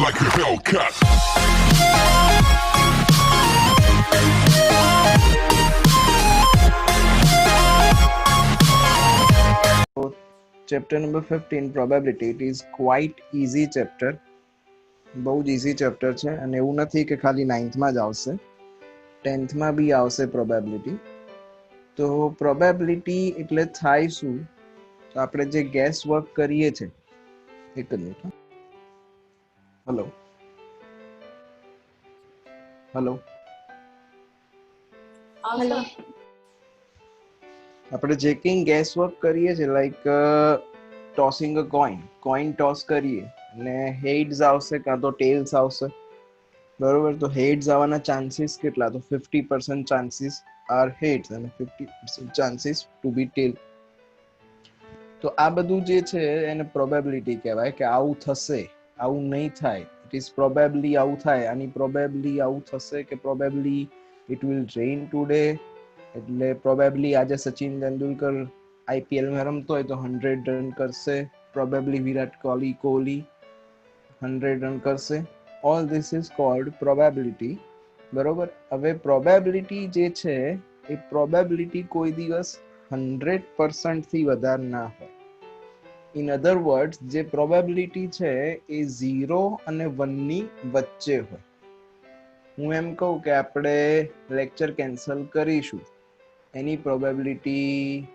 like a Hellcat. Chapter number 15 probability. It is quite easy chapter. બહુ જ easy chapter છે અને એવું નથી કે ખાલી 9th માં જ આવશે, 10th માં બી આવશે probability. તો probability એટલે થાય શું? તો આપણે જે ગેસ વર્ક કરીએ છે, એક જ મિનિટ. Hello hello Hello. આપણે જે કંઈ ગેસ વર્ક કરીએ છે, લાઈક ટોસિંગ અ કોઈન ટોસ કરીએ અને હેડ્સ આવશે કાં તો ટેલ્સ આવશે, બરોબર? તો હેડ્સ આવવાના ચાન્સીસ કેટલા? તો 50% ચાન્સીસ આર હેડ્સ અને 50% ચાન્સીસ ટુ બી ટેલ. તો આ બધું જે છે એને પ્રોબેબિલિટી કહેવાય કે આવું થશે, આવું નહીં થાય. ઇટ ઇઝ પ્રોબેબલી આવું થાય, આની પ્રોબેબલી આવું થશે કે probably it will rain today. એટલે પ્રોબેબલી આજે સચિન તેંડુલકર આઈપીએલમાં રમતો હોય તો 100 રન કરશે, પ્રોબેબલી વિરાટ કોહલી 100 રન કરશે. All this is called probability, બરોબર? હવે પ્રોબેબિલિટી જે છે એ પ્રોબેબિલિટી કોઈ દિવસ 100% થી વધારે ના હોય. ઇન અધર વર્ડ્સ, જે પ્રોબેબિલિટી છે એ 0 અને 1 ની વચ્ચે હોય. હું એમ કહું કે આપણે લેક્ચર કેન્સલ કરીશું, એની પ્રોબેબિલિટી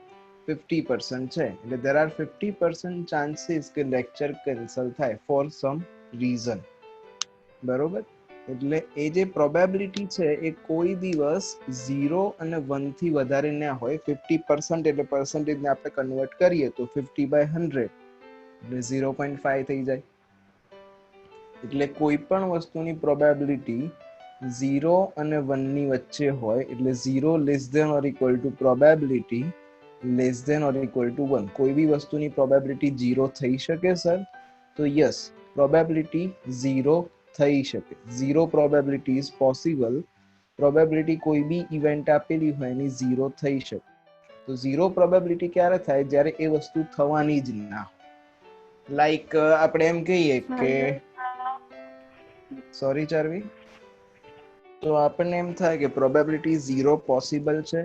50% છે, એટલે there are 50% ચાન્સીસ કે લેક્ચર કેન્સલ થાય ફોર સમ રીઝન, બરોબર? એટલે એ જે પ્રોબેબિલિટી છે એ કોઈ દિવસ 0 અને 1 થી વધારે ના હોય. 50% એટલે પર્સન્ટેજને આપણે કન્વર્ટ કરીએ તો 50/100 એટલે 0.5 થઈ જાય. એટલે કોઈ પણ વસ્તુની પ્રોબેબિલિટી 0 અને 1 ની વચ્ચે હોય, એટલે 0 less than or equal to probability less than or equal to 1. કોઈ બી વસ્તુની પ્રોબેબિલિટી 0 થઈ શકે સર? તો યસ, પ્રોબેબિલિટી 0 થઈ શકે. 0 પ્રોબેબિલિટી ઇઝ પોસિબલ. પ્રોબેબિલિટી કોઈ બી ઇવેન્ટ આપેલી હોય એની 0 થઈ શકે. તો 0 પ્રોબેબિલિટી ક્યારે થાય? જ્યારે એ વસ્તુ થવાની જ ના હોય. લાઈક આપણે એમ કહીએ કે સોરી ચાર્વી, તો આપણને એમ થાય કે પ્રોબેબિલિટી 0 પોસિબલ છે,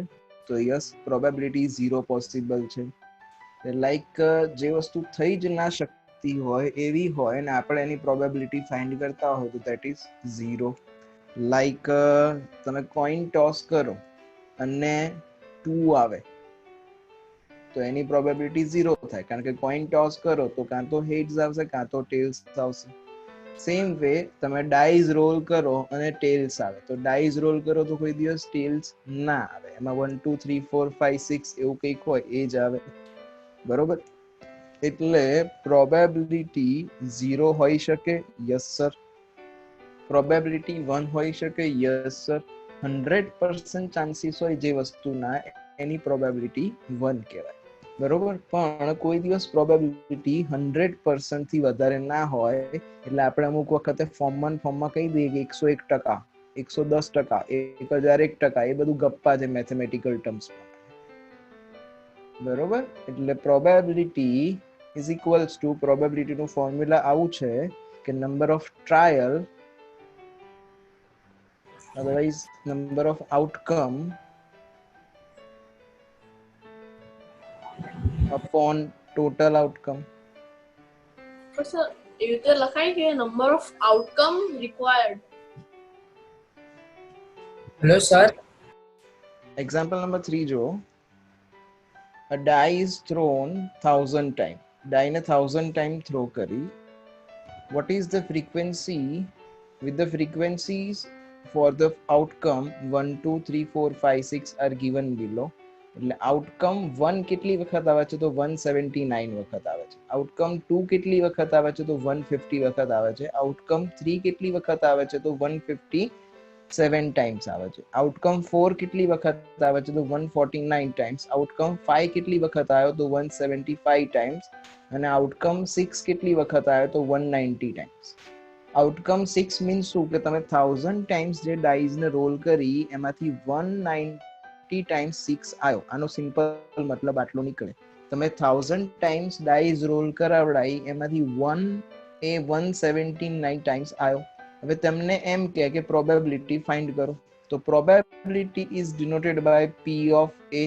તો યસ, પ્રોબેબિલિટી 0 પોસિબલ છે. લાઈક જે વસ્તુ થઈ જ ના શકતી હોય એવી હોય ને આપણે એની પ્રોબેબિલિટી ફાઇન્ડ કરતા હોય તો ધેટ ઇઝ 0. લાઈક તમે કોઈન ટોસ કરો અને 2 આવે તો એની પ્રોબેબિલિટી 0 થાય, કારણ કે કોઈન ટોસ કરો તો કાં તો હેડ્સ આવશે કાં તો ટેલ્સ આવશે. સેમ વે તમે ડાઈઝ રોલ કરો અને ટેલ્સ આવે, તો ડાઈઝ રોલ કરો તો કોઈ દિવસ ટેલ્સ ના આવે. એમાં 1 2 3 4 5 6 એવું કંઈક હોય એ જ આવે, બરોબર? એટલે પ્રોબેબિલિટી 0 હોઈ શકે, યસ સર. પ્રોબેબિલિટી 1 હોઈ શકે, યસ સર. 100% ચાન્સીસ હોય જે વસ્તુના, એની પ્રોબેબિલિટી 1 કહેવાય, બરોબર? પણ કોઈ દિવસ પ્રોબેબિલિટી 100% થી વધારે ના હોય. એટલે આપણે અમુક વખતે ફોર્મમાં કહી દઈએ કે 101%, 110%, 1001%, એ બધું ગપ્પા છે મેથેમેટિકલ ટર્મ્સ, બરોબર? એટલે પ્રોબેબિલિટી ઇઝ ઇક્વલ્સ ટુ, પ્રોબેબિલિટીનું ફોર્મ્યુલા આવું છે કે number of trial otherwise number of outcome upon total outcome. So, sir, you tell the number of outcome required. Hello, sir. Example number 3 જો, a die is thrown 1000 times. Die ને 1000 times throw કરી. What is the frequency? With the frequencies for the outcome 1 2 3 4 5 6 are given below. એટલે outcome 1 કેટલી વખત આવે છે? તો 179 વખત આવે છે. આઉટકમ 2 કેટલી વખત આવે છે? તો 150 વખત આવે છે. આઉટકમ 3 કેટલી વખત આવે છે? તો 157 ટાઈમ્સ આવે છે. આઉટકમ 4 કેટલી વખત આવે છે? તો 149 ટાઈમ્સ. આઉટકમ 5 કેટલી વખત આવ્યો? તો 175 ટાઈમ્સ. અને આઉટકમ 6 કેટલી વખત આવ્યો? તો 190 ટાઈમ્સ. આઉટકમ 6 મીન્સ શું? કે તમે 1000 ટાઈમ્સ જે ડાઈઝ ને રોલ કરી એમાંથી 190 ટાઈમ્સ 6 આવ્યો. આનો સિમ્પલ મતલબ આટલો નીકળે. તમે 1000 ટાઈમ્સ ડાઈઝ રોલ કરાવડાઈ, એમાંથી એ 179 ટાઈમ્સ આવ્યો. હવે તમને એમ કે પ્રોબેબિલિટી ફાઇન્ડ કરો, તો probability is denoted by P of A.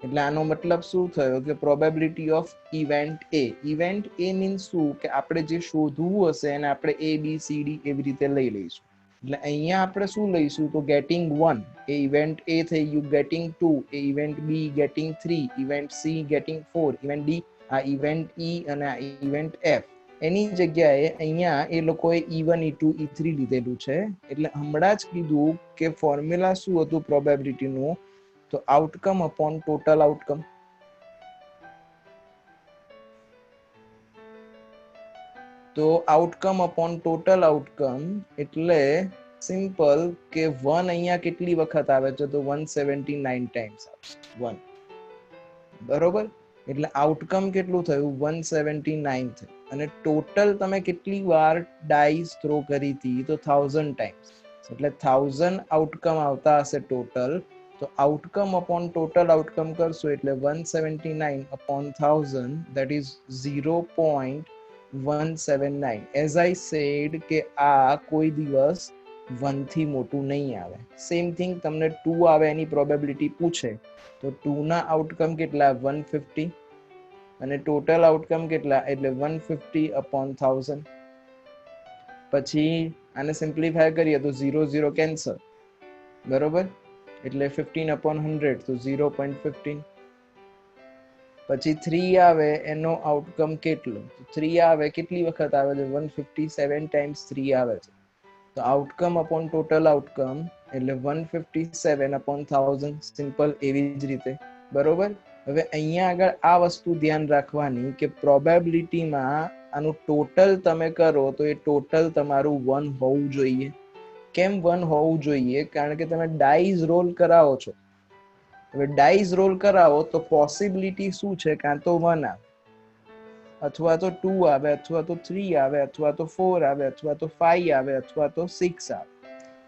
એટલે આનો મતલબ શું થયો કે probability of event A. Event A means શું કે આપણે જે શોધવું હશે એને આપણે ABCD એવી રીતે લઈ લઈશું. એટલે અહીંયા આપણે શું લઈશું તો ગેટિંગ 1 એ ઇવેન્ટ એ થઈ ગયું, ગેટિંગ 2 એ event B, getting 3 event C, getting 4 event D, આ ઇવેન્ટ ઈ અને આ ઇવેન્ટ એફ. એની જગ્યાએ અહીંયા એ લોકોએ E1 E2 E3 લીધેલું છે. એટલે હમણાં જ કીધું કે ફોર્મ્યુલા શું હતું પ્રોબેબિલિટીનું, તો આઉટકમ અપોન ટોટલ આઉટકમ. તો આઉટકમ અપોન ટોટલ આઉટકમ એટલે સિમ્પલ કે 1 અહીંયા કેટલી વખત આવે છે તો 179 ટાઈમ્સ આવશે 1. બરોબર, એટલે આઉટકમ કેટલું થયું 179 થયું. અને ટોટલ તમે કેટલી વાર ડાઈસ થ્રો કરી હતી તો 1000 ટાઈમ્સ. એટલે 1000 આઉટકમ આવતા હશે ટોટલ. તો આઉટકમ અપોન ટોટલ આઉટકમ કરશો એટલે 179 upon 1000 that is 0.179. as I said કે આ કોઈ દિવસ 1 થી મોટું નહીં આવે. સેમ થિંગ તમને 2 આવે એની પ્રોબેબિલિટી પૂછે તો 2 ના આઉટકમ કેટલા 150 અને ટોટલ આઉટકમ કેટલા એટલે 150 અપોન 1000. પછી આને સિમ્પ્લિફાય કરીએ તો 0 0 કેન્સલ. બરોબર, એટલે 15 અપોન 100 તો 0.15. પછી 3 આવે એનો આઉટકમ કેટલો, 3 આવે કેટલી વખત આવે છે 157 ટાઈમ્સ 3 આવે છે. તો આઉટકમ અપોન ટોટલ આઉટકમ એટલે 157 અપોન 1000. સિમ્પલ એવી જ રીતે. બરોબર, હવે અહીંયા આગળ આ વસ્તુ ધ્યાન રાખવાની કે પ્રોબેબિલિટીમાં આનું ટોટલ તમે કરો તો એ ટોટલ તમારું 1 હોવું જોઈએ. કેમ 1 હોવું જોઈએ? કારણ કે તમે ડાઈઝ રોલ કરાવો છો. હવે ડાઈઝ રોલ કરાવો તો પોસિબિલિટી શું છે, કાં તો 1 આવે અથવા તો 2 આવે અથવા તો 3 આવે અથવા તો 4 આવે અથવા તો 5 આવે અથવા તો 6 આવે.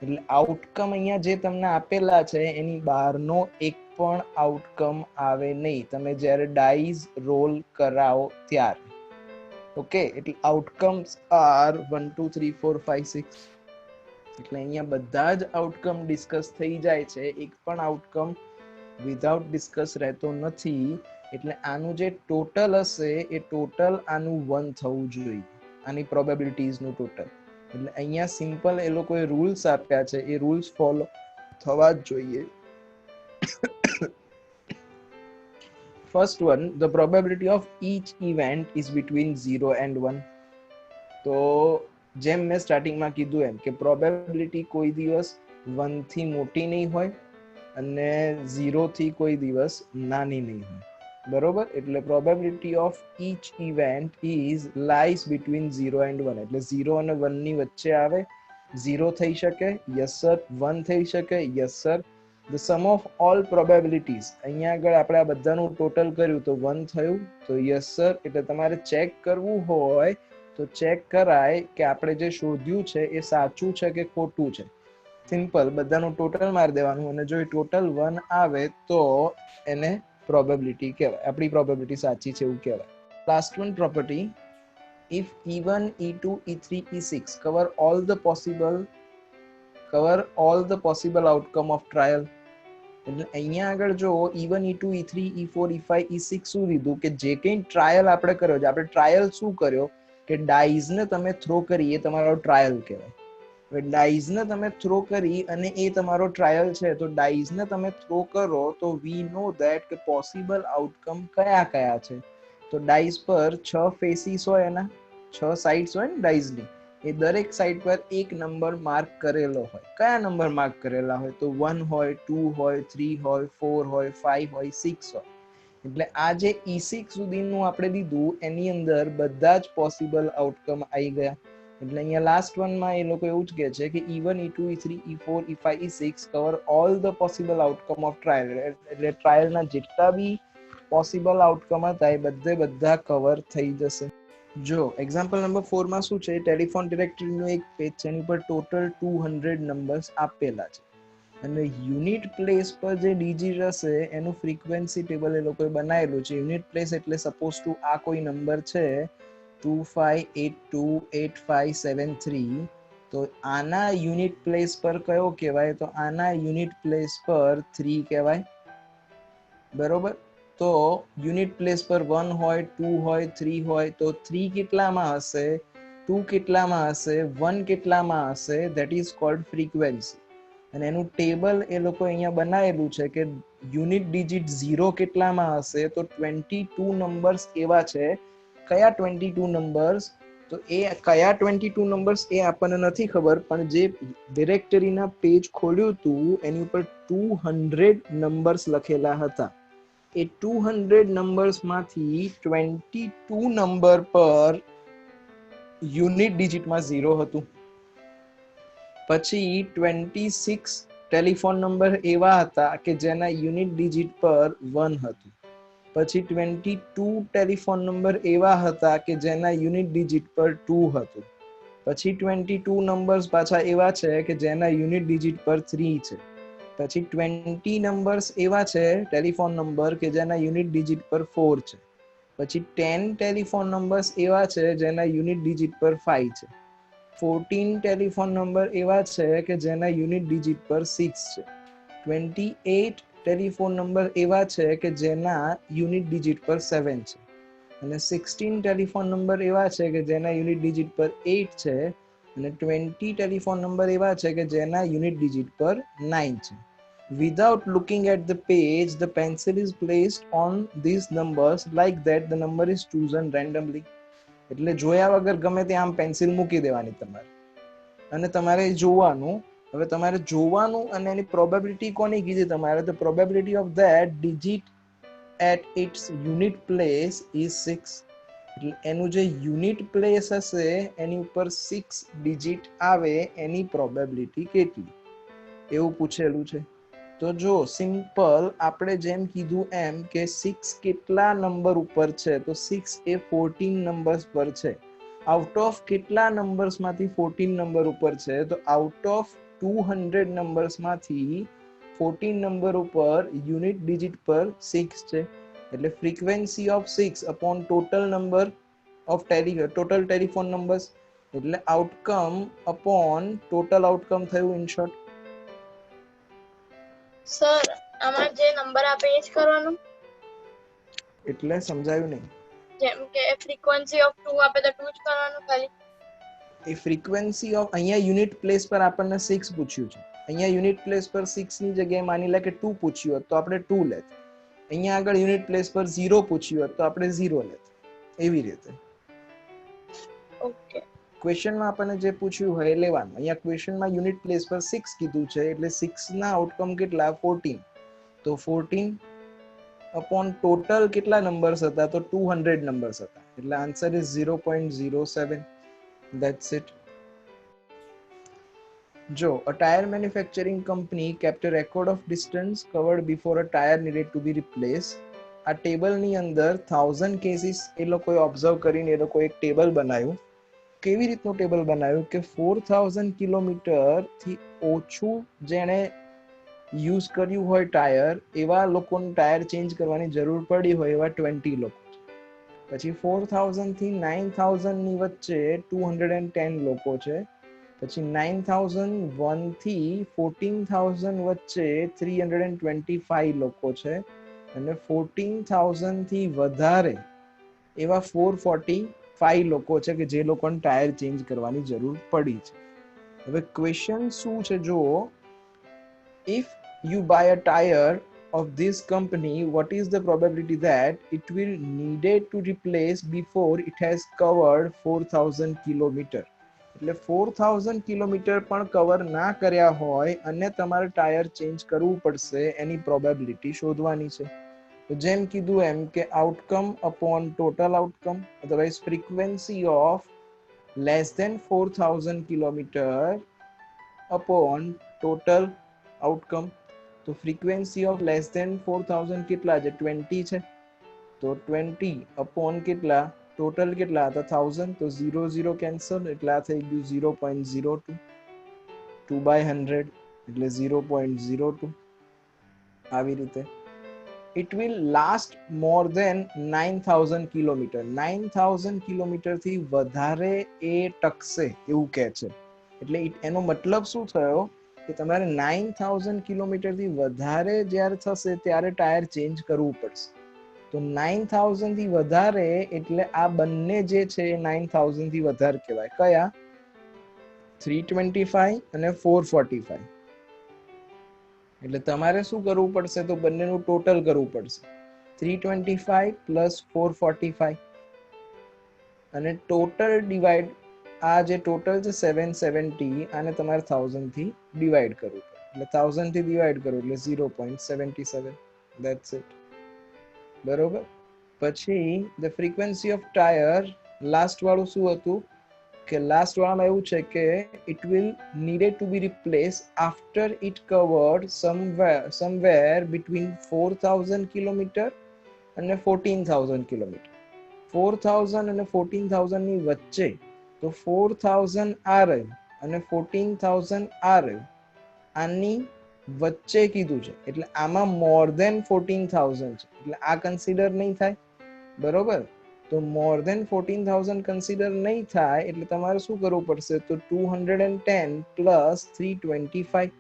એટલે આઉટકમ અહીંયા જે તમને આપેલા છે એની બહારનો એક પણ આઉટકમ આવે નહીં તમે જ્યારે ડાઈઝ રોલ કરાવો ત્યારે. ઓકે, એટલે આઉટકમ્સ આર 1 2 3 4 5 6. એટલે અહીંયા બધા જ આઉટકમ ડિસ્કસ થઈ જાય છે, એક પણ આઉટકમ વિધાઉટ ડિસ્કસ રહેતો નથી. એટલે આનું જે ટોટલ હશે એ ટોટલ આનું 1 થવું જોઈએ, આની પ્રોબેબિલિટીઝનું ટોટલ. એટલે અહીંયા સિમ્પલ એ લોકોએ રૂલ્સ આપ્યા છે, એ રૂલ્સ ફોલો થવા જ જોઈએ. First one, the probability of each event is between 0 and 1. તો જેમ મેં સ્ટાર્ટિંગમાં કીધું એમ કે પ્રોબેબિલિટી કોઈ દિવસ 1 થી મોટી નહીં હોય અને 0 થી કોઈ દિવસ નાની નહીં હોય. બરોબર, એટલે probability of each event is lies between 0 and 1. એટલે 0 અને 1 ની વચ્ચે આવે. 0 થઈ શકે, યસ સર. 1 થઈ શકે, yes sir. the sum of all probabilities, અહીંયા આગળ આપણે આ બધાનું ટોટલ કર્યું તો 1 થયું તો યસ સર. એટલે તમારે ચેક કરવું હોય તો ચેક કરાય કે આપણે જે શોધ્યું છે એ સાચું છે કે ખોટું છે. સિમ્પલ, બધાનું ટોટલ મારી દેવાનું અને જો એ ટોટલ 1 આવે તો એને પ્રોબેબિલિટી કહેવાય, આપણી પ્રોબેબિલિટી સાચી છે એવું કહેવાય. Last one property, if E1 E2 E3 E6 cover all the possible outcome of trial. એટલે અહીંયા આગળ જો E1 E2 E3 E4 E5 E6 શું લીધું કે જે કંઈ ટ્રાયલ આપણે કર્યો છે, આપણે ટ્રાયલ શું કર્યો કે ડાઈઝને તમે થ્રો કરી એ તમારો ટ્રાયલ કહેવાય. હવે ડાઈઝને તમે થ્રો કરી અને એ તમારો ટ્રાયલ છે, તો ડાઈઝને તમે થ્રો કરો તો વી નો ધેટ કે પોસિબલ આઉટકમ કયા કયા છે. તો ડાઈઝ પર 6 ફેસીસ હોય, એના 6 સાઇડ્સ હોય ને ડાઈઝની, એ દરેક સાઈડ પર એક નંબર માર્ક કરેલો હોય. કયા નંબર માર્ક કરેલા હોય તો 1 હોય, 2 હોય, 3 હોય, 4 હોય, 5 હોય, 6 હોય. એટલે આ જે E6 સુધીનું આપણે લીધું એની અંદર બધા જ પોસિબલ આઉટકમ આવી ગયા. એટલે અહીંયા લાસ્ટ વનમાં એ લોકો એવું જ કહે છે કે E1 E2 E3 E4 E5 E6 cover all the possible outcome of trial. એટલે ટ્રાયલના જેટલા બી પોસિબલ આઉટકમ હતા એ બધા કવર થઈ જશે. જો એક્ઝામ્પલ નંબર 4 માં શું છે, ટેલિફોન ડિરેક્ટરીનું એક પેજ છે, એની પર ટોટલ 200 નંબર્સ આપેલા છે અને યુનિટ પ્લેસ પર જે ડિજિટ હશે એનું ફ્રીક્વન્સી ટેબલ એ લોકોએ બનાવેલું છે. યુનિટ પ્લેસ એટલે સપોઝ ટુ આ કોઈ નંબર છે 25828573 તો આના યુનિટ પ્લેસ પર કયો કહેવાય? તો આના યુનિટ પ્લેસ પર 3 કહેવાય, બરોબર. તો યુનિટ પ્લેસ પર 1 હોય, 2 હોય, 3 હોય, તો 3 કેટલામાં હશે, 2 કેટલામાં હશે, 1 કેટલામાં હશે? That is called frequency. અને એનું ટેબલ એ લોકો અહીંયા બનાવેલું છે કે યુનિટ ડિજિટ 0 કેટલામાં હશે? તો 22 નંબર્સ એવા છે. કયા 22 નંબર્સ? તો એ કયા 22 નંબર્સ એ આપણને નથી ખબર, પણ જે ડિરેક્ટરીના પેજ ખોલ્યું હતું એની ઉપર 200 નંબર્સ લખેલા હતા. એ 200 નંબર્સ માંથી 22 નંબર પર યુનિટ ડિજિટમાં 0 હતું. પછી 26 ટેલિફોન નંબર એવા હતા કે જેના યુનિટ ડિજિટ પર 1 હતું. પછી 22 ટેલિફોન નંબર એવા હતા કે જેના યુનિટ ડિજિટ પર 2 હતું. પછી 22 નંબર્સ પાછા એવા છે કે જેના યુનિટ ડિજિટ પર 3 છે. પછી 20 નંબર્સ એવા છે ટેલિફોન નંબર કે જેના યુનિટ ડિજિટ પર 4 છે. પછી 10 ટેલિફોન નંબર્સ એવા છે જેના યુનિટ ડિજિટ પર 5 છે. 14 ટેલિફોન નંબર એવા છે કે જેના યુનિટ ડિજિટ પર 6 છે. 28 ટેલિફોન નંબર એવા છે કે જેના યુનિટ ડિજિટ પર 7 છે. અને 16 ટેલિફોન નંબર એવા છે કે જેના યુનિટ ડિજિટ પર 8 છે. અને 20 ટેલિફોન નંબર એવા છે કે જેના યુનિટ ડિજિટ પર 9 છે. Without looking at the page, the pencil is placed on these numbers like that the number is chosen randomly. એટલે જોયા વગર ગમે ત્યાં આમ પેન્સિલ મૂકી દેવાની તમારે, અને તમારે જોવાનું. હવે તમારે જોવાનું અને એની પ્રોબેબિલિટી કોની કીધી તમારે? તો probability of that digit at its unit place is 6. એટલે એનું જે યુનિટ પ્લેસ હશે એની ઉપર 6 ડિજિટ આવે એની પ્રોબેબિલિટી કેટલી, એવું પૂછેલું છે. તો જો સિમ્પલ આપણે જેમ કીધું એમ કે 6 કેટલા નંબર ઉપર છે? તો 6 એ 14 નંબર્સ પર છે. આઉટ ઓફ કેટલા નંબર્સ માંથી 14 નંબર ઉપર છે? તો આઉટ ઓફ 200 નંબર્સ માંથી 14 નંબર ઉપર યુનિટ ડિજિટ પર 6 છે. એટલે frequency of 6 upon total number of total telephone numbers, એટલે આઉટકમ અપોન ટોટલ આઉટકમ થયું ઇન શોર્ટ. સર આમાં જે નંબર આપે એ જ કરવાનું? એટલે સમજાયું નહીં. જેમ કે ફ્રીક્વન્સી ઓફ 2 આપે તો 2 જ કરવાનું ખાલી? એ ફ્રીક્વન્સી ઓફ અહીંયા યુનિટ પ્લેસ પર આપણને 6 પૂછ્યું છે. અહીંયા યુનિટ પ્લેસ પર 6 ની જગ્યાએ માની લે કે 2 પૂછ્યું હોત તો આપણે 2 લેત. અહીંયા આગળ યુનિટ પ્લેસ પર 0 પૂછ્યું હોત તો આપણે 0 લેત. એવી રીતે ઓકે. ક્વેશ્ચનમાં આપણને જે પૂછ્યું હોય એ લેવાનું. અહીંયા ક્વેશ્ચનમાં યુનિટ પ્લેસ પર 6 કીધું છે એટલે 6 ના આઉટકમ કેટલા? 14. તો 14 અપોન ટોટલ કેટલા નંબર્સ હતા? તો 200 નંબર્સ હતા. એટલે આન્સર ઇઝ 0.07. That's it. જો a tire manufacturing company kept a record of distance covered before a tire needed to be replaced. આ ટેબલની અંદર 1000 કેસીસ એ લોકોએ ઓબ્ઝર્વ કરીને એ લોકો એક ટેબલ બનાવ્યું. કેવી રીતનું ટેબલ બનાવ્યું કે 4000 કિલોમીટરથી ઓછું જેણે યુઝ કર્યું હોય ટાયર એવા લોકોને ટાયર ચેન્જ કરવાની જરૂર પડી હોય એવા 20 લોકો. પછી 4000 થી 9000 ની વચ્ચે 210 લોકો છે. પછી 9001 થી 14000 વચ્ચે 325 લોકો છે. અને 14000 થી વધારે એવા 445 લોકો છે કે જે લોકોને ટાયર ચેન્જ કરવાની જરૂર પડી છે. હવે ક્વેશ્ચન શું છે જુઓ, if you buy a tire of this company, what is the probability that it will needed to replace before it has covered 4000 kilometer? એટલે 4000 કિલોમીટર પણ કવર ના કર્યા હોય અને તમારે ટાયર ચેન્જ કરવું પડશે એની પ્રોબેબિલિટી શોધવાની છે. તો જેમ કીધું એમ કે outcome upon total outcome, otherwise frequency of less than 4000 kilometre upon total outcome. તો ફ્રીક્વન્સી ઓફ લેસ ધેન 4000 કેટલા છે? 20 છે. તો 20 અપોન કેટલા? ટોટલ કેટલા હતા? 1000. તો 0 0 કેન્સલ, એટલે આ થઈ ગયું 0.02. 2/100 એટલે 0.02. આવી રીતે it will last more than 9000 kilometre 9000 kilometre થી વધારે એ ટકશે એવું કહે છે. એટલે એનો મતલબ શું થયો કે તમારે 9000 કિલોમીટર થી વધારે જ્યારે થશે ત્યારે ટાયર ચેન્જ કરવું પડશે. તો 9000 થી વધારે એટલે આ બંને જે છે 9000 થી વધારે કહેવાય. કયા? 325 અને 445. એટલે તમારે શું કરવું પડશે? તો બંનેનું ટોટલ કરવું પડશે. 325 પ્લસ 445 અને ટોટલ ડિવાઈડ આ જે ટોટલ છે 770 આને તમારે 1000 થી ડિવાઈડ કરવું પડે. એટલે 1000 થી ડિવાઈડ કરો એટલે 0.77. That's it. બરોબર. પછી the frequency of tyre last વાળું શું હતું કે લાસ્ટ વાળામાં એવું છે કે it will needed to be replaced after it covered somewhere between 4000 kilometre અને 14000 કિલોમીટર. 4000 અને 14000 ની વચ્ચે તો 4000 આ રહ્યું અને 14000 આ રહ્યું. આની વચ્ચે કીધું છે એટલે આમાં મોર ધેન 14000 છે એટલે આ કન્સિડર નહીં થાય. બરોબર. તો મોર ધેન 14000 કન્સિડર નહીં થાય એટલે તમારે શું કરવું પડશે? તો 210 પ્લસ 325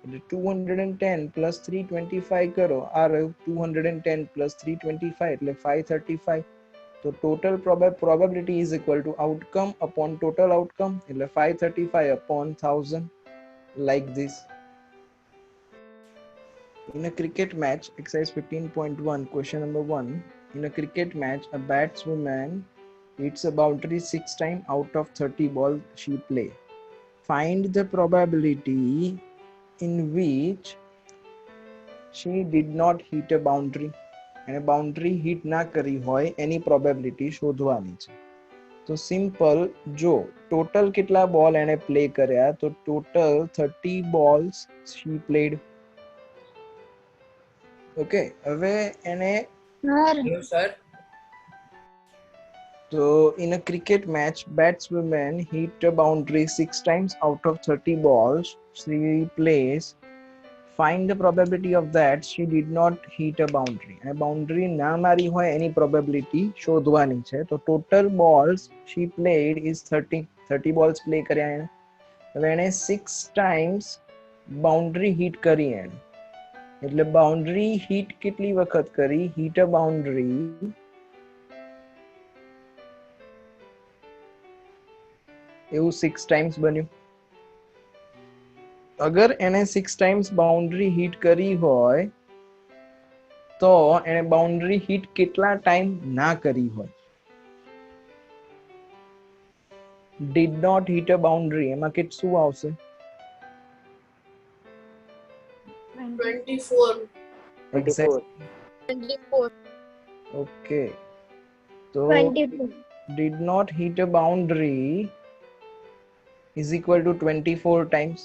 એટલે 210 પ્લસ 325 કરો. આ રહ્યું 210 પ્લસ 325 એટલે 535. તો total probability is equal to outcome upon total outcome એટલે 535 upon 1000 like this. In a cricket match, exercise 15.1, question number 1. In a cricket match, a batswoman hits a boundary 6 times out of 30 balls she play. Find the probability in which she did not hit a boundary. અને boundary hit ના કરી હોય એની probability શોધવાની છે. તો simple, જો total કેટલા બોલ એને પ્લે કર્યા તો total 30 balls she played. Okay, હવે એને સર તો in a cricket match batswoman hit a boundary 6 times out of 30 balls she plays. Find the probability of that she did not hit a boundary. અને boundary ના મારી હોય એની probability શોધવાની છે. તો total balls she played is 30 balls play કર્યા એને. હવે એને 6 ટાઈમ્સ બાઉન્ડ્રી હિટ કરી એને. એટલે બાઉન્ડ્રી હિટ કેટલી વખત કરી? હિટ અ બાઉન્ડ્રી એવું 6 ટાઈમ્સ બન્યું. અગર એને 6 ટાઈમ્સ બાઉન્ડ્રી હિટ કરી હોય તો એને બાઉન્ડ્રી હિટ કેટલા ટાઈમ ના કરી હોય? did not hit a boundary એમાં શું આવશે? 24. Exactly. 24. Okay. So 22. did not hit a boundary is equal to 24 times.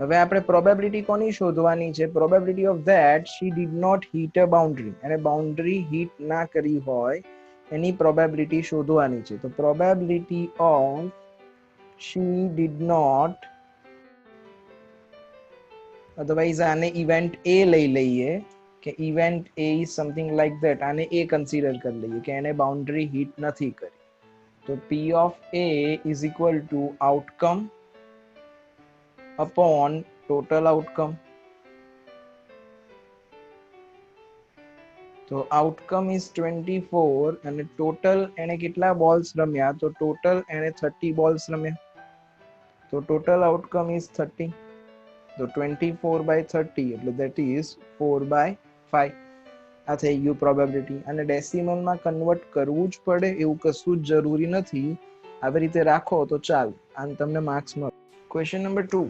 હવે આપણે પ્રોબેબિલિટી કોની શોધવાની છે? Probability of that she did not hit a boundary. અને બાઉન્ડ્રી હિટ ના કરી હોય એની પ્રોબેબિલિટી શોધવાની છે. તો probability of she did not, otherwise આને ઇવેન્ટ A લઈ લઈએ કે event A is something like that. આને A કન્સિડર કરી લઈએ કે એને બાઉન્ડ્રી હિટ નથી કરી. તો P of A is equal to outcome upon total outcome. તો outcome is 24 અને total એને કેટલા balls રમ્યા? તો total એને 30 balls રમ્યા. તો total outcome is 30. તો 24 by 30 એટલે that is 4 by 5. આ થઈ ગયું પ્રોબેબિલિટી. અને ડેસિમલમાં કન્વર્ટ કરવું જ પડે એવું કશું જ જરૂરી નથી. આવી રીતે રાખો તો ચાલે. આને તમને માર્ક્સ મળે. Question number 2.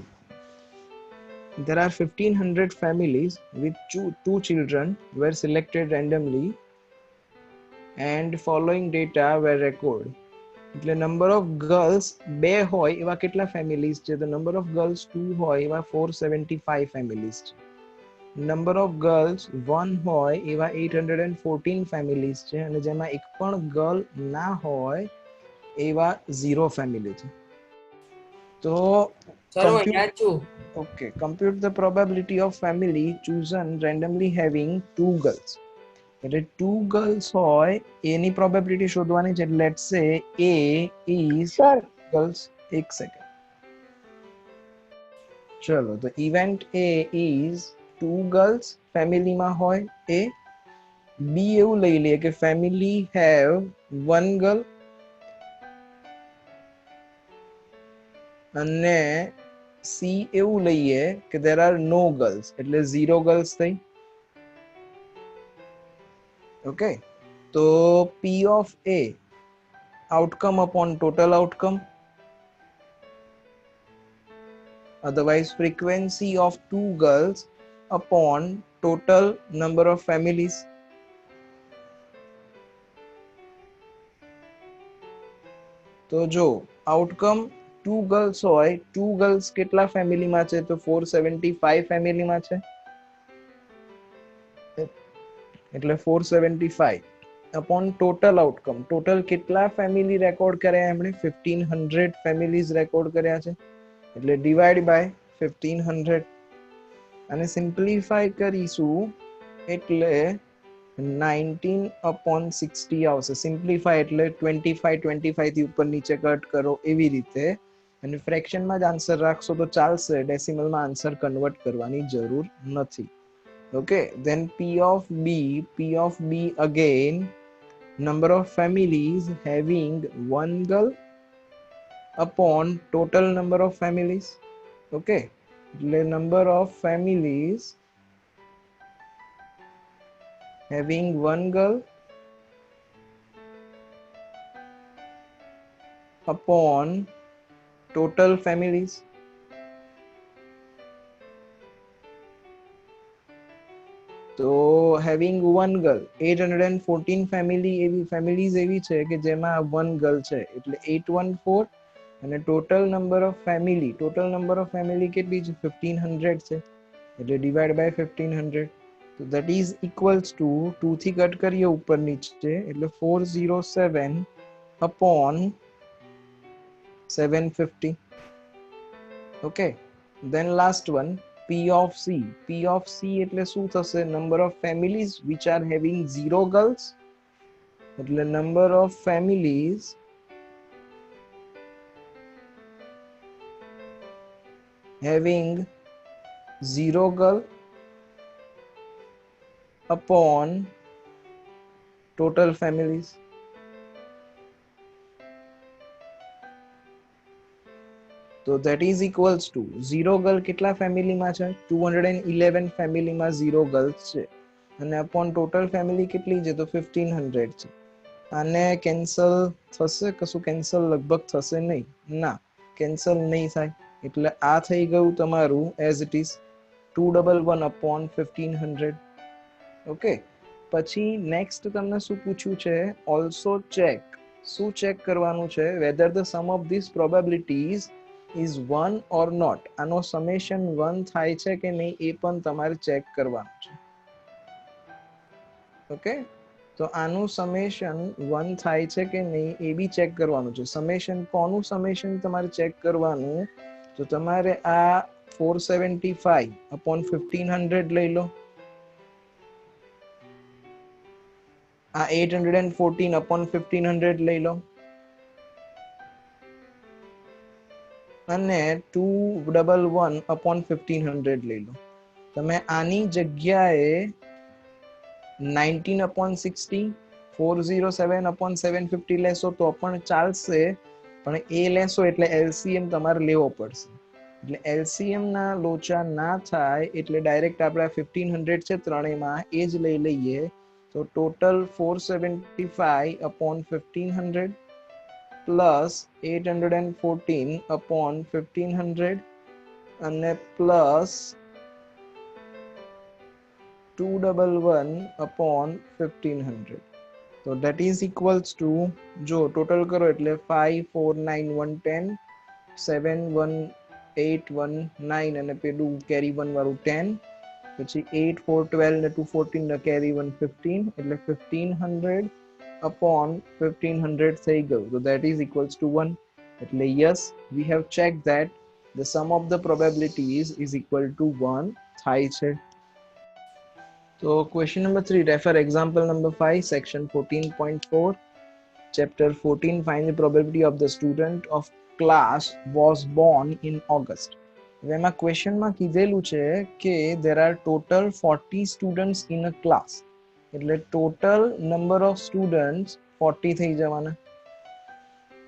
There are 1500 families with two children were selected randomly and following data were recorded. એટલે number of girls 2 હોય એવા કેટલા families છે? The number of girls 2 હોય એવા 475 families છે. Number of girls 1 હોય એવા 814 families છે અને જેમાં એક પણ girl ના હોય એવા 0 family છે. તો સર હું અહીંયા જ છું. Okay, compute the probability of family chosen randomly having two girls. એટલે two girls હોય એની probability શોધવાની છે. Let's say A is Sir. girls. એક second. ચલો તો event A is two girls family માં હોય A. B એવું લઈ લઈએ કે family have one girl અને C એવું લઈએ કે there are no girls એટલે zero girls થઈ. Okay, so P of A outcome upon total outcome, otherwise frequency of two girls upon total number of families. તો જો outcome two girls હોય, two girls કેટલા family માં છે તો 475 family માં છે એટલે 475 upon total outcome. total કેટલા family record કર્યા એમણે 1500 families record કર્યા છે એટલે divide by 1500 અને simplify કરીશું એટલે 19 upon 60 આવશે. simplify એટલે 25 થી ઉપર નીચે કટ કરો એવી રીતે અને ફ્રેક્શન માં જ આન્સર રાખશો તો ચાલશે. ડેસિમલ માં આન્સર કન્વર્ટ કરવાની જરૂર નથી. Okay, then P of B again number of families having one girl upon total number of families. Okay, the number of families having one girl upon total families. So having one girl 814 families એવી છે કે જેમાં one girl છે એટલે 814 અને total number of family કેટલી છે 1500 છે એટલે divide by 1500. so that is equals to 2 થી કટ કરીએ ઉપર નીચે એટલે 407 upon 750. okay, then last one P of C એટલે શું થશે number of families which are having zero girls એટલે number of families having zero girl upon total families. So that is equals to zero girl કેટલા family માં છે 211 family માં zero girls છે અને upon total family કેટલી છે તો 1500 છે. આને કેન્સલ થશે? કશું કેન્સલ લગભગ થશે નહીં. ના, કેન્સલ નહીં થાય એટલે આ થઈ ગયું તમારું as it is 211 upon 1500. Okay, પછી નેક્સ્ટ તમને શું પૂછ્યું છે also check. શું ચેક કરવાનું છે? whether the sum of these probabilities is 1 or not. આનો સમેશન 1 થાય છે કે નહીં એ પણ તમારે ચેક કરવાનું છે. ઓકે, તો આનું સમેશન 1 થાય છે કે નહીં એ બી ચેક કરવાનું છે. સમેશન કોનું સમેશન તમારે ચેક કરવાનું? તો તમારે આ 475 upon 1500 લઈ લો, આ 814 upon 1500 લઈ લો અને 211 upon 1500 લઈ લો. તમે આની જગ્યાએ 19 upon 60 407 upon 750 લેશો તો પણ ચાલશે, પણ એ લેશો એટલે LCM તમારે લેવો પડશે. એટલે LCM ના લોચા ના થાય એટલે ડાયરેક્ટ આપણે 1500 છે ત્રણેયમાં એ જ લઈ લઈએ. તો ટોટલ 475 upon 1500 plus 814 upon 1500 અને plus 211 upon 1500. So that is equals to, જો total કરો એટલે 549110 71819 અને પેલું carry 1 વાળું 10 પછી 8412 ને 214 ને carry 1 15 એટલે 1500 upon 1500 થઈ ગયું. So that is equals to 1. એટલે yes, we have checked that the sum of the probabilities is equal to 1 થાય છે. So question number 3, refer example number 5, section 14.4, chapter 14, find the probability of the student of class was born in August. એમાં ક્વેશ્ચનમાં કીધેલું છે કે there are total 40 students in a class, એટલે total number of students 40 થઈ જવાના.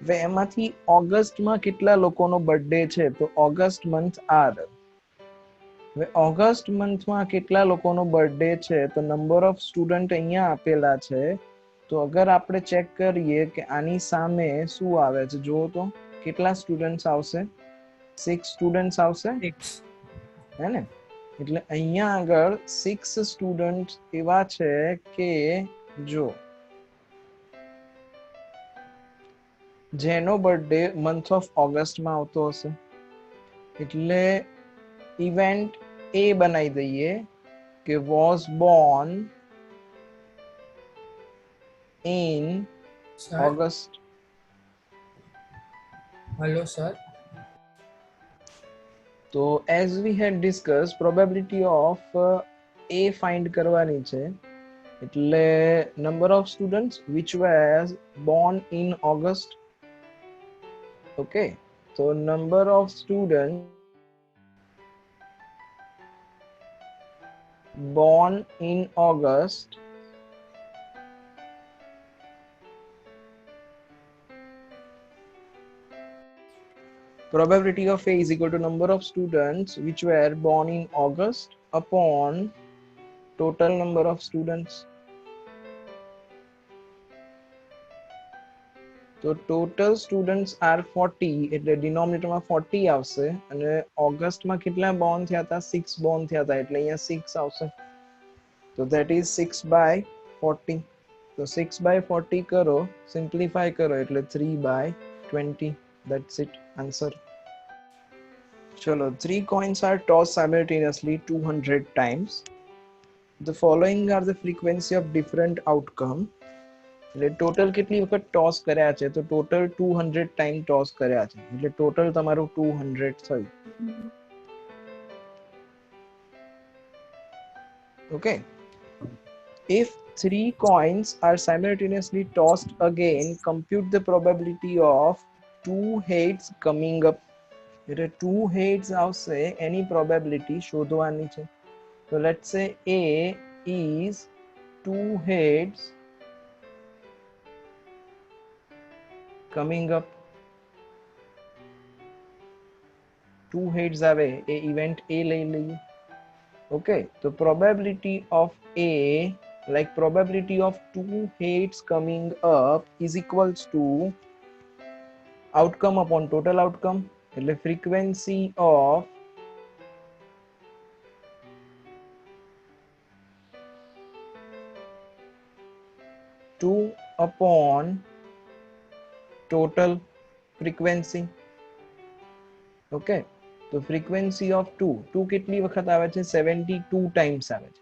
હવે એમાંથી ઓગસ્ટમાં કેટલા લોકોનો બર્થડે છે, તો ઓગસ્ટ મંથ આર. હવે ઓગસ્ટ મંથમાં કેટલા લોકોનો બર્થડે છે, તો નંબર ઓફ સ્ટુડન્ટ અહીંયા આપેલા છે. તો અગર આપણે ચેક કરીએ કે આની સામે શું આવે છે, જુઓ તો કેટલા સ્ટુડન્ટ્સ આવશે, 6 સ્ટુડન્ટ્સ આવશે, 6. હે ને. એટલે અહીંયા આગળ 6 સ્ટુડન્ટ્સ એવા છે કે જો જેનો બર્થડે મંથ ઓફ ઓગસ્ટમાં આવતો હશે. એટલે ઇવેન્ટ એ બનાવી દઈએ કે was born in Sir. August. Hello, sir. તો as we had discuss probability of A find કરવાની છે. એટલે number of students which were born in August. Okay, તો number of student born in August probability of A is equal to number of students which were born in August upon total number of students. So total students are 40, એટલે denominator માં 40 આવશે અને August માં કેટલા Born થયા હતા, 6 Born થયા હતા, એટલે અહીંયા 6 આવશે. So that is 6 by 40. So 6 by 40 કરો, simplify કરો એટલે 3 by 20. That's it, answer. ચલો, 3 coins are tossed simultaneously 200 times. The following are the frequency of different outcome. એટલે ટોટલ કેટલી વખત ટોસ કર્યા છે, તો ટોટલ 200 ટાઈમ ટોસ કર્યા છે, એટલે ટોટલ તમારું 200 થયું. Okay, if 3 coins are simultaneously tossed again, compute the probability of 2 heads coming up. એટલે 2 heads આવશે, એની probability શોધવાની છે. So let's say A is 2 heads coming up. 2 heads આવે, એ ઇવેન્ટ A લઈ લઈએ. Okay, so probability of A, like probability of 2 heads coming up is equals to outcome upon total outcome. એટલે frequency of two upon total frequency. Okay, તો frequency of 2 કેટલી વખત આવે છે, 72 times આવે છે.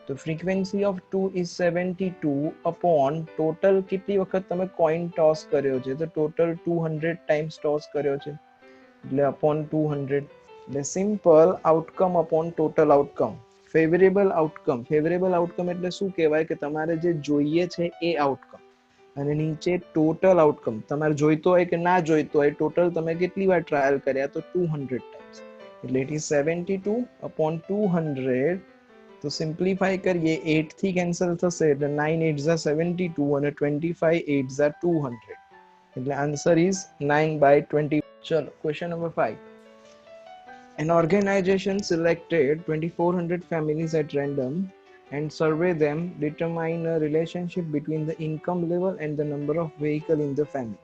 તો frequency of 2 is 72 upon total કેટલી વખત તમે coin toss કર્યો છે, તો total 200 times toss કર્યો છે, એટલે upon 200. એટલે simple outcome upon total outcome. favorable outcome એટલે શું કહેવાય કે તમારે જે જોઈએ છે એ outcome, અને નીચે ટોટલ આઉટકમ, તમારે જોઈતો હોય કે ના જોઈતો હોય, ટોટલ તમે કેટલી વાર ટ્રાયલ કર્યા, તો 200 ટાઈમ્સ, એટલે ઇટ ઇઝ 72 upon 200. તો સિમ્પ્લિફાય કરીએ, 8 થી કેન્સલ થશે એટલે 9 8s are 72 અને 25 8s are 200, એટલે આન્સર ઇઝ 9 by 20. ચલો, question number 5. An organization selected 2400 families at random and survey them, determine a relationship between the income level and the number of vehicle in the family.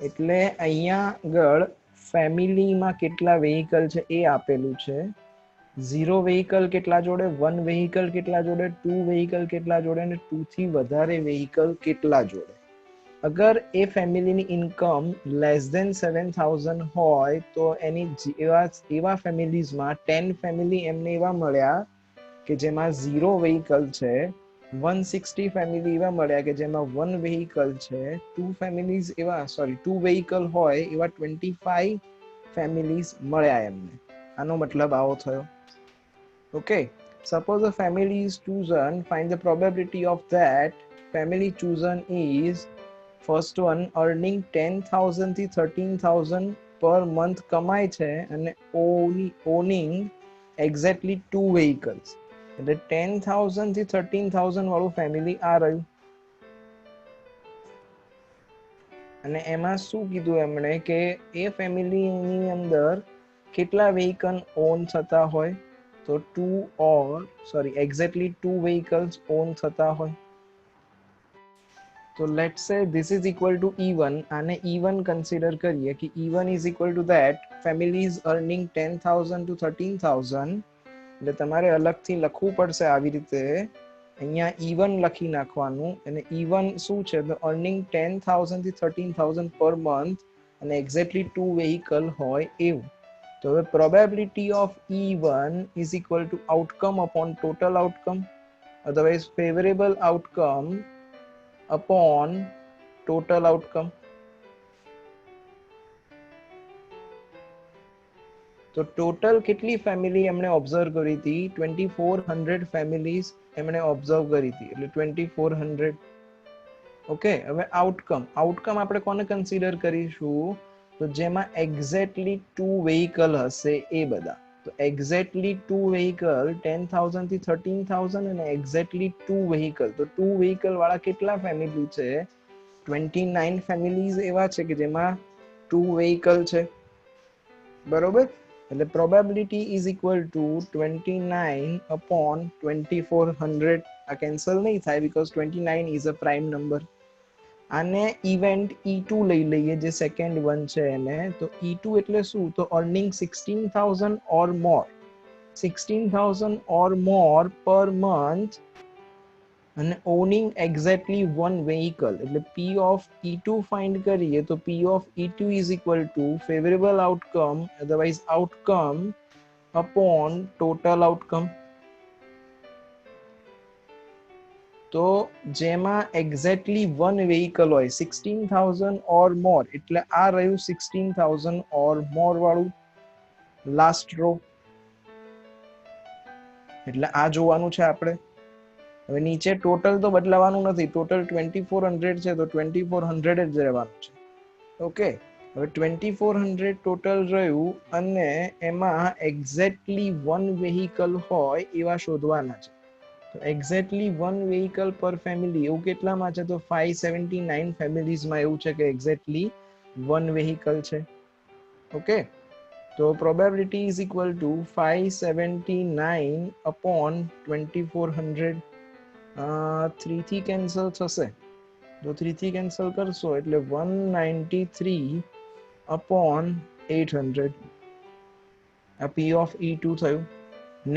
એટલે અહીંયા આગળ ફેમિલીમાં કેટલા vehicle છે એ આપેલું છે. 0 વેહિકલ કેટલા જોડે, 1 વેહિકલ કેટલા જોડે, 2 વેહિકલ કેટલા જોડે અને 2 થી વધારે વેહિકલ કેટલા જોડે. અગર એ ફેમિલીની ઇન્કમ લેસ ધેન 7000 હોય તો એની એવા ફેમિલીઝમાં 10 ફેમિલી એમને એવા મળ્યા કે જેમાં 0 વેહિકલ છે, 160 ફેમિલી એવા મળ્યા કે જેમાં 1 વેહિકલ છે, 2 વેહિકલ હોય એવા 25 ફેમિલીઝ મળ્યા એમને. આનો મતલબ આવો થયો. Okay, suppose a family is chosen, find the probability of that family chosen is first one earning 10,000 થી 13,000 per month કમાય છે અને owning exactly 2 vehicles. એટલે 10,000 થી 13,000 વાળું ફેમિલી આ રહ્યું. અને એમાં શું કીધું એમણે કે એ ફેમિલીની અંદર કેટલા વેહિકલ ઓન થતા હોય, તો exactly 2 vehicles own થતા હોય. So let's say this is equal to E1. આને E1 consider કરીએ કે E1 is equal to that family is earning 10,000 to 13,000. એટલે તમારે અલગથી લખવું પડશે આવી રીતે. અહીંયા E1 લખી નાખવાનું અને E1 શું છે તો earning 10,000 થી 13,000 per month અને exactly 2 vehicle હોય એવું. તો હવે probability of E1 is equal to outcome upon total outcome, otherwise favorable outcome upon total outcome. તો ટોટલ કેટલી ફેમિલી એમણે ઓબ્ઝર્વ કરી હતી? 2400 ફેમિલીઝ એમણે ઓબ્ઝર્વ કરી હતી, એટલે 2400. ઓકે, હવે આઉટકમ આપણે કોને કન્સિડર કરીશું? તો જેમાં એક્ઝેક્ટલી 2 વેહિકલ હશે એ બધા. તો એક્ઝેક્ટલી 2 વેહિકલ 10,000 થી 13,000 અને એક્ઝેક્ટલી 2 વેહિકલ. તો 2 વેહિકલ વાળા કેટલા ફેમિલી છે? 29 ફેમિલીઝ એવા છે કે જેમાં 2 વેહિકલ છે. બરોબર? એટલે probability is equal to 29 upon 2400. આ કેન્સલ નહીં થાય because 29 is a prime number. આને ઇવેન્ટ E2 લઈ લઈએ જે સેકન્ડ વન છે એને. તો E2 એટલે શું? તો earning 16,000 or more. 16,000 or more per month અને owning exactly 1 vehicle. એટલે P of E2 find કરીએ તો P of E2 is equal to favorable outcome, otherwise outcome upon total outcome. તો જેમાં exactly 1 vehicle હોય 16,000 or more, એટલે આ રહ્યું 16,000 or more વાળું લાસ્ટ રો. એટલે આ જોવાનું છે આપણે. હવે નીચે ટોટલ તો બદલાવાનું નથી, ટોટલ 2400 છે તો 2400 જ રહેવાનું છે. ઓકે, હવે 2400 ટોટલ રહ્યું અને એમાં એક્ઝેક્ટલી 1 વેહિકલ હોય એવા શોધવાના છે. તો એક્ઝેક્ટલી 1 વેહિકલ પર ફેમિલી એવું કેટલામાં છે? તો 579 ફેમિલીઝમાં એવું છે કે એક્ઝેક્ટલી 1 વેહિકલ છે. ઓકે, તો probability is equal to 579 upon 2400. 3 થી કેન્સલ થશે તો 3 થી કેન્સલ કરશો એટલે 193 upon 800. આ P of E2 થયું.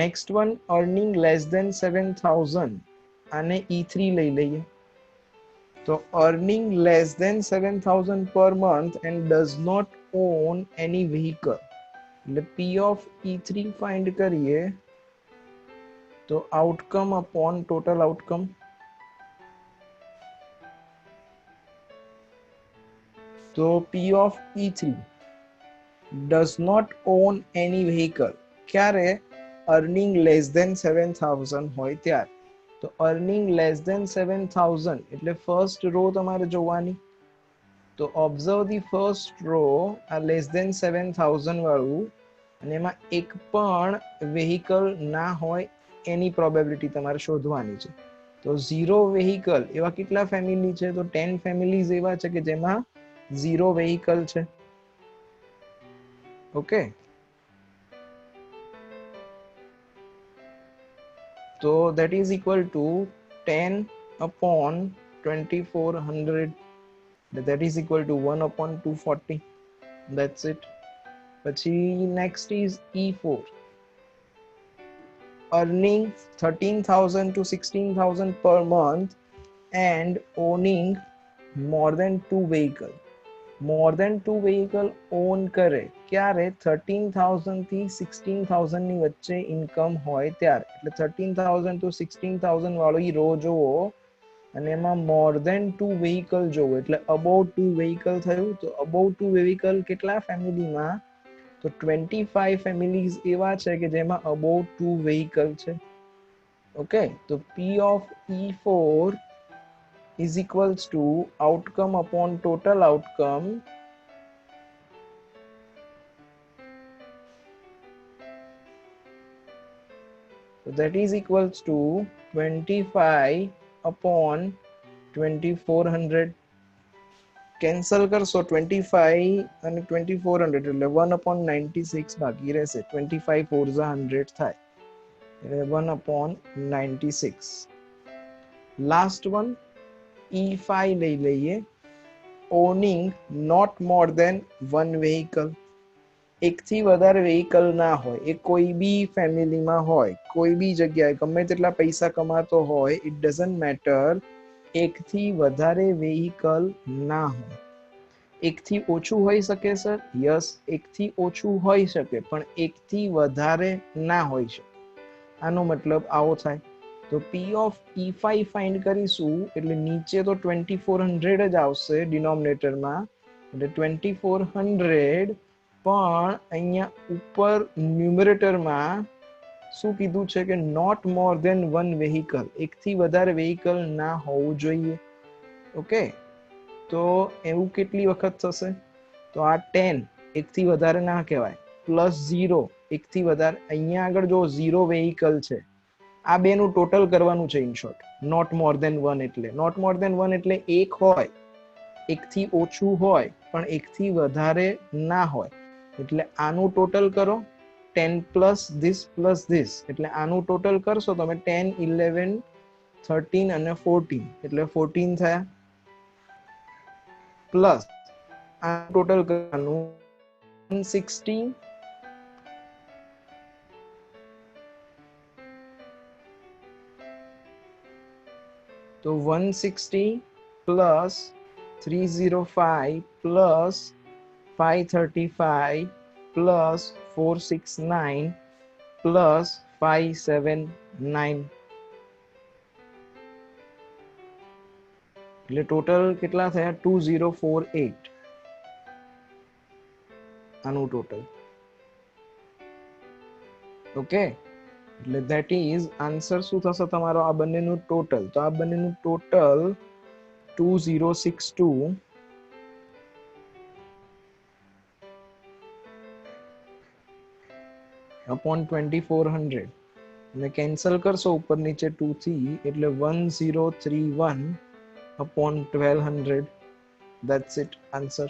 Next one earning less than 7,000. આને E3 લઈ લઈએ. તો earning less than 7,000 per month and does not own any vehicle. એટલે P of E3 find કરીએ તો outcome upon total outcome. તો P of E3 does not own any vehicle. ક્યારે? earning less than 7,000 હોય ત્યારે. તો earning less than 7,000 એટલે first row તમારે જોવાની. તો observe the first row, આ less than 7,000 વાળું અને એમાં એક પણ વેહિકલ ના હોય એની પ્રોબેબિલિટી તમારે શોધવાની છે. તો 0 વેહિકલ એવા કેટલા ફેમિલી છે? તો 10 ફેમિલીઝ એવા છે કે જેમાં 0 વેહિકલ છે. ઓકે, તો that is equal to 10 upon 2400. That is equal to 1 upon 240. That's it. પછી next is E4. earning 13,000 to 16,000 per month and owning more than 2 vehicle. More than 2 vehicle own કરે ક્યારે? 13,000 થી 16,000 ની વચ્ચે ઇન્કમ હોય ત્યારે. એટલે 13,000 to 16,000 વાળો ઈ રો જોવો અને એમાં more than 2 vehicle જોવો એટલે above 2 vehicle થયું. તો above 2 vehicle કેટલા ફેમિલીમાં? તો 25 ફેમિલીઝ એવા છે કે જેમાં અબોવ 2 વેહિકલ છે. ઓકે, તો P of E4 is equals to outcome upon total outcome so that is equals to 25 upon 2400. Cancel કરશો 25 અને 2400 એટલે 1 upon 96 બાકી રહેશે. 25 4 100 થાય એટલે 1 upon 96. લાસ્ટ વન E5 લઈ લઈએ. owning not more than one vehicle. એકથી વધારે વેહિકલ ના હોય, એ કોઈ બી ફેમિલીમાં હોય, કોઈ બી જગ્યાએ ગમે તેટલા પૈસા કમાતો હોય, ઇટ ડઝન્ટ મેટર, એકથી વધારે વેહિકલ ના હોય. એકથી ઓછું હોઈ શકે સર? યસ, એકથી ઓછું હોઈ શકે, પણ એકથી વધારે ના હોઈ શકે. આનો મતલબ આવો થાય. તો P of E5 ફાઇન્ડ કરીશું એટલે નીચે તો 2400 જ આવશે ડિનોમિનેટરમાં, એટલે 2400, પણ અહીંયા ઉપર ન્યુમરેટરમાં શું કીધું છે કે not more than one vehicle, એકથી વધારે વેહિકલ ના હોવું જોઈએ. ઓકે, તો એવું કેટલી વખત થશે? તો આ 10 એકથી વધારે ના કહેવાય, પ્લસ 0 એકથી વધારે, અહીંયા આગળ જો 0 વેહિકલ છે, આ બેનું ટોટલ કરવાનું છે. In short, not more than one એટલે નોટ મોર ધેન વન એટલે એક હોય, એકથી ઓછું હોય, પણ એકથી વધારે ના હોય, એટલે આનું ટોટલ કરો. 10 પ્લસ ધીસ એટલે આનું ટોટલ કરશો તમે 10 11 13 અને 14 એટલે 14 થયા, પ્લસ આ ટોટલ કરવાનું 160 તો 160 પ્લસ 305 પ્લસ 535 પ્લસ 469 પ્લસ 579 એટલે ટોટલ કેટલા થયા? 2048 આનું ટોટલ. ઓકે, એટલે ધેટ ઇઝ આન્સર શું થશે તમારો? આ બંનેનું ટોટલ. તો આ બંનેનું ટોટલ 2062 upon 2400 અને કેન્સલ કરશો ઉપર નીચે 2 થી એટલે 1031 upon 1200. That's it, answer.